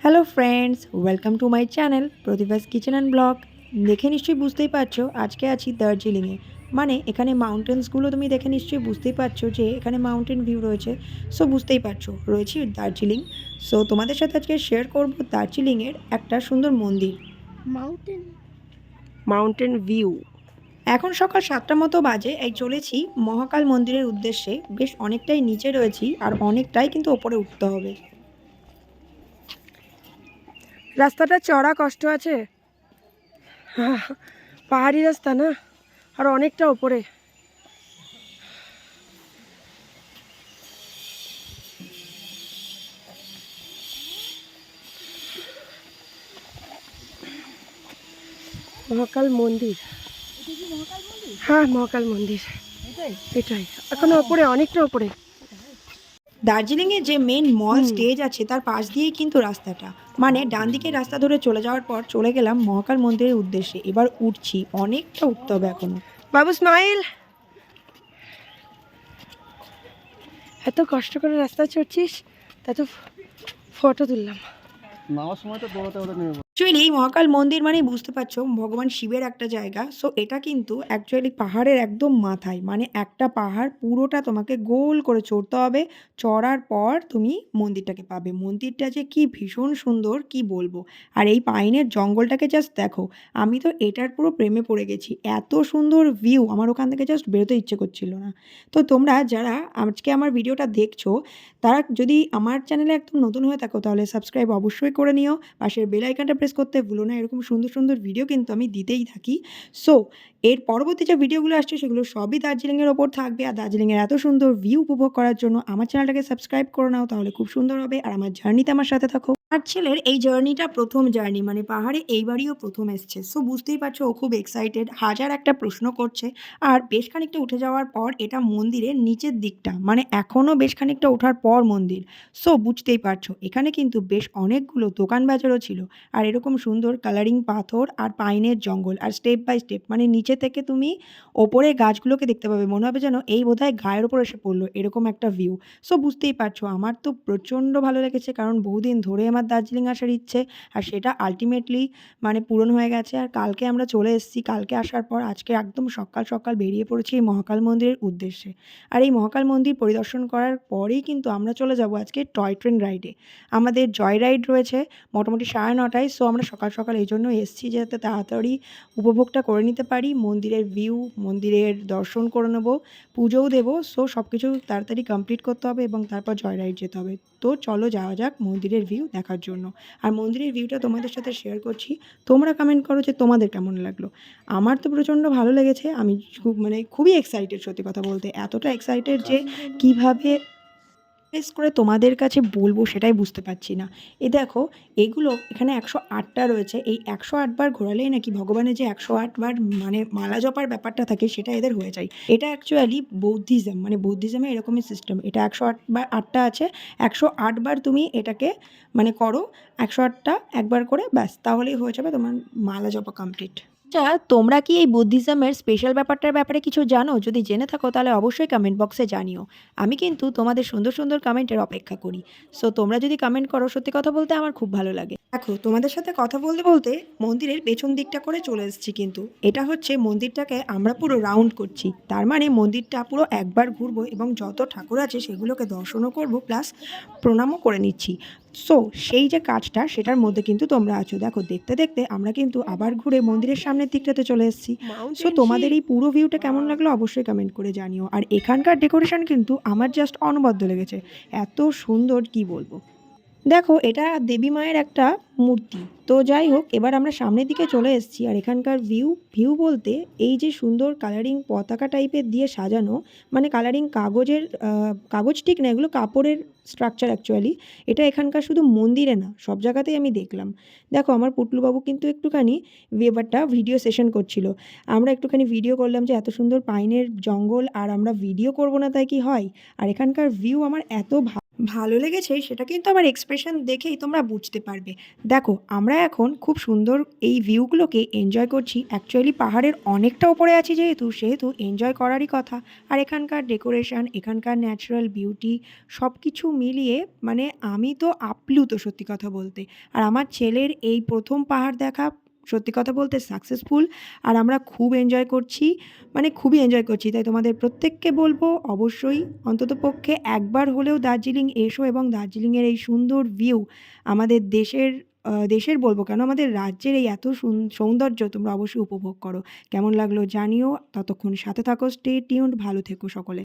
Hello friends, welcome to my channel Pratibha's kitchen and blog. দেখে নিশ্চয়ই বুঝতেই পারছো আজকে আছি দার্জিলিংয়ে। মানে এখানে মাউন্টেন্সগুলো তুমি দেখে নিশ্চয়ই বুঝতেই পারছো যে এখানে মাউন্টেন ভিউ রয়েছে। সো বুঝতেই পারছো রয়েছি দার্জিলিং। সো তোমাদের সাথে আজকে শেয়ার করব দার্জিলিংয়ের একটা সুন্দর মন্দির, মাউন্টেন মাউন্টেন ভিউ। এখন সকাল 7টার মতো বাজে, এই চলেছি মহাকাল মন্দিরের উদ্দেশ্যে। বেশ অনেকটাই নিচে রয়েছি আর অনেকটাই কিন্তু ওপরে উঠতে হবে। রাস্তাটা চড়া, কষ্ট আছে, পাহাড়ি রাস্তা না, আর অনেকটা ওপরে। মহাকাল মন্দির, হ্যাঁ মহাকাল মন্দির এটাই। এখন ওপরে, অনেকটা ওপরে। দার্জিলিংয়ে যে মেন মল স্টেজ আছে তার পাশ দিয়েই কিন্তু রাস্তাটা, মানে ডান দিকে রাস্তা ধরে চলে যাওয়ার পর চলে গেলাম মহাকাল মন্দিরের উদ্দেশ্যে। এবার উঠছি, অনেকটা উঠতে হবে এখনো। বাবু স্মাইল। এত কষ্ট করে রাস্তা চড়ছিস, তা তো ফটো তুললাম। নামার সময় তো দৌড়াতে দৌড়াতে নেমে। অ্যাকচুয়ালি মহাকাল মন্দির মানে বুঝতে পারছো ভগবান শিবের একটা জায়গা। সো এটা কিন্তু অ্যাকচুয়ালি পাহাড়ের একদম মাথায়, মানে একটা পাহাড় পুরোটা তোমাকে গোল করে চড়তে হবে। চড়ার পর তুমি মন্দিরটাকে পাবে। মন্দিরটা যে কি ভীষণ সুন্দর কি বলবো। আর এই পাইনের জঙ্গলটাকে জাস্ট দেখো, আমি তো এটার পুরো প্রেমে পড়ে গেছি। এত সুন্দর ভিউ, আমার ওখান থেকে জাস্ট বেরোতে ইচ্ছে করছিল না। তো তোমরা যারা আজকে আমার ভিডিওটা দেখছো, তারা যদি আমার চ্যানেলে একদম নতুন হয়ে থাকো তাহলে সাবস্ক্রাইব অবশ্যই করে নিও। পাশের বেল আইকনটা প্রেস করতে ভুলো না। এরকম সুন্দর সুন্দর ভিডিও কিন্তু আমি দিতেই থাকি। সো এর পরবর্তী যে ভিডিওগুলো আসছে সেগুলো সবই দার্জিলিংয়ের ওপর থাকবে। আর দার্জিলিংয়ের এত সুন্দর ভিউ উপভোগ করার জন্য আমার চ্যানেলটাকে সাবস্ক্রাইব করে নাও, তাহলে খুব সুন্দর হবে। আর আমার জার্নিতে আমার সাথে থাকো। আমার ছেলের এই জার্নিটা প্রথম জার্নি, মানে পাহাড়ে এইবারইও প্রথম এসছে। সো বুঝতেই পারছো ও খুব এক্সাইটেড, হাজার একটা প্রশ্ন করছে। আর বেশ খানিকটা উঠে যাওয়ার পর এটা মন্দিরের নিচের দিকটা, মানে এখনও বেশ খানিকটা ওঠার পর মন্দির। সো বুঝতেই পারছো এখানে কিন্তু বেশ অনেকগুলো দোকান বাজারও ছিল। আর এরকম সুন্দর কালারিং পাথর আর পাইনের জঙ্গল, আর স্টেপ বাই স্টেপ, মানে নিচে থেকে তুমি ওপরে গাছগুলোকে দেখতে পাবে, মনে হবে যেন এই বোধহয় গায়ের ওপর এসে পড়লো, এরকম একটা ভিউ। সো বুঝতেই পারছো আমার তো প্রচণ্ড ভালো লেগেছে, কারণ বহুদিন ধরে আমার দার্জিলিং আসার ইচ্ছে, আর সেটা আলটিমেটলি মানে পূরণ হয়ে গেছে। আর কালকে আমরা চলে এসেছি, কালকে আসার পর আজকে একদম সকাল সকাল বেরিয়ে পড়েছি এই মহাকাল মন্দিরের উদ্দেশ্যে। আর এই মহাকাল মন্দির পরিদর্শন করার পরেই কিন্তু আমরা চলে যাব আজকে টয় ট্রেন রাইডে। আমাদের জয় রাইড রয়েছে মোটামুটি 9:30টায়। সো আমরা সকাল সকাল এই জন্য এসেছি যাতে তাড়াতাড়ি উপভোগটা করে নিতে পারি, মন্দিরের ভিউ, মন্দিরের দর্শন করে নেবো, পুজোও দেবো। সো সব কিছু তাড়াতাড়ি কমপ্লিট করতে হবে এবং তারপর জয় রাইড যেতে হবে। তো চলো যাওয়া যাক মন্দিরের ভিউ দেখার জন্য। আর মন্দিরের ভিউটা তোমাদের সাথে শেয়ার করছি, তোমরা কমেন্ট করো যে তোমাদের কেমন লাগলো। আমার তো প্রচণ্ড ভালো লেগেছে, আমি মানে খুবই এক্সাইটেড, সত্যি কথা বলতে এতটা এক্সাইটেড যে কীভাবে এক্সপ্রেস করে তোমাদের কাছে বলবো সেটাই বুঝতে পারছি না। এই দেখো, এগুলো এখানে 108টা রয়েছে। এই 108 বার ঘোরালেই নাকি ভগবানের যে 108 বার মানে মালা জপার ব্যাপারটা থাকে সেটা এদের হয়ে যায়। এটা অ্যাকচুয়ালি বৌদ্ধিজম, মানে বৌদ্ধিজমে এরকমই সিস্টেম। এটা 108 বার 8টা আছে, 108 বার তুমি এটাকে মানে করো, 108টা একবার করে ব্যাস, তাহলেই হয়ে যাবে তোমার মালা জপা কমপ্লিট। আচ্ছা, তোমরা কি এই বুদ্ধিজমের স্পেশাল ব্যাপারটার ব্যাপারে কিছু জানো? যদি জেনে থাকো তাহলে অবশ্যই কমেন্ট বক্সে জানিও। আমি কিন্তু তোমাদের সুন্দর সুন্দর কমেন্টের অপেক্ষা করি। সো তোমরা যদি কমেন্ট করো, সত্যি কথা বলতে আমার খুব ভালো লাগে। দেখো, তোমাদের সাথে কথা বলতে বলতে মন্দিরের পেছন দিকটা করে চলে এসেছি, কিন্তু এটা হচ্ছে মন্দিরটাকে আমরা পুরো রাউন্ড করছি। তার মানে মন্দিরটা পুরো একবার ঘুরবো এবং যত ঠাকুর আছে সেগুলোকে দর্শনও করবো, প্লাস প্রণামও করে নিচ্ছি। সো সেই যে কাজটা সেটার মধ্যে কিন্তু তোমরা আছো। দেখো, দেখতে দেখতে আমরা কিন্তু আবার ঘুরে মন্দিরের সামনের দিকটাতে চলে এসেছি। সো তোমাদের এই পুরো ভিউটা কেমন লাগলো অবশ্যই কমেন্ট করে জানিও। আর এখানকার ডেকোরেশন কিন্তু আমার জাস্ট অনবদ্য লেগেছে, এত সুন্দর কি বলবো। দেখো, এটা দেবী মায়ের একটা মূর্তি। তো যাই হোক, এবার আমরা সামনের দিকে চলে এসেছি। আর এখানকার ভিউ বলতে এই যে সুন্দর কালারিং পতাকা টাইপের দিয়ে সাজানো, মানে কালারিং কাগজের কাগজ ঠিক না, এগুলো কাপড়ের স্ট্রাকচার অ্যাকচুয়ালি। এটা এখানকার শুধু মন্দিরে না, সব জায়গাতেই আমি দেখলাম। দেখো, আমার পুটলুবাবু কিন্তু একটুখানি এবারটা ভিডিও সেশন করছিল। আমরা একটুখানি ভিডিও করলাম যে এত সুন্দর পাইনের জঙ্গল, আর আমরা ভিডিও করব না তাই কি হয়। আর এখানকার ভিউ আমার এত ভালো লেগেছে সেটা কিন্তু আমার এক্সপ্রেশন দেখেই তোমরা বুঝতে পারবে। দেখো আমরা এখন খুব সুন্দর এই ভিউগুলোকে এনজয় করছি। অ্যাকচুয়ালি পাহাড়ের অনেকটা উপরে আছি সেহেতু এনজয় করারই কথা। আর এখানকার ডেকোরেশন, এখানকার ন্যাচারাল বিউটি সব কিছু মিলিয়ে মানে আমি তো আপ্লুত সত্যি কথা বলতে। আর আমার ছেলের এই ১ম পাহাড় দেখা সত্যি কথা বলতে সাকসেসফুল। আর আমরা খুব এনজয় করছি, মানে খুবই এনজয় করছি। তাই তোমাদের প্রত্যেককে বলব অবশ্যই অন্ততপক্ষে একবার হলেও দার্জিলিং এসো এবং দার্জিলিংয়ের এই সুন্দর ভিউ আমাদের দেশের বলব কেন, আমাদের রাজ্যের এই এত সৌন্দর্য তোমরা অবশ্যই উপভোগ করো। কেমন লাগলো জানিও। ততক্ষণ সাথে থাকো, স্টে টিউনড, ভালো থেকো সকলে।